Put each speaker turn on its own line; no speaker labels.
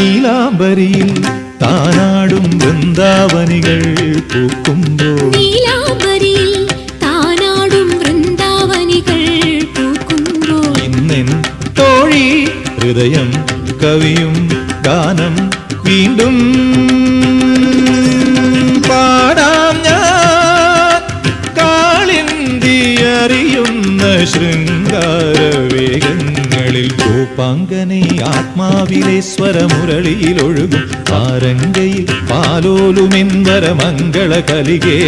നീലാംബരിയിൽ താനാടും വൃന്ദാവനികൾ പൂക്കുമ്പോൾ ഇന്നെൻ തോഴി ഹൃദയം കവിയും ഗാനം വീണ്ടും പാടാം ഞാൻ കാളിന്തി അറിയുന്ന ശൃംഗാരവേഗങ്ങളിൽ ഗോപാംഗനെ ആത്മാവിലെ സ്വരമുരളിയിലൊഴുകും ആരംഗയിൽ പാലോലുമെൻവര മംഗള കലികേ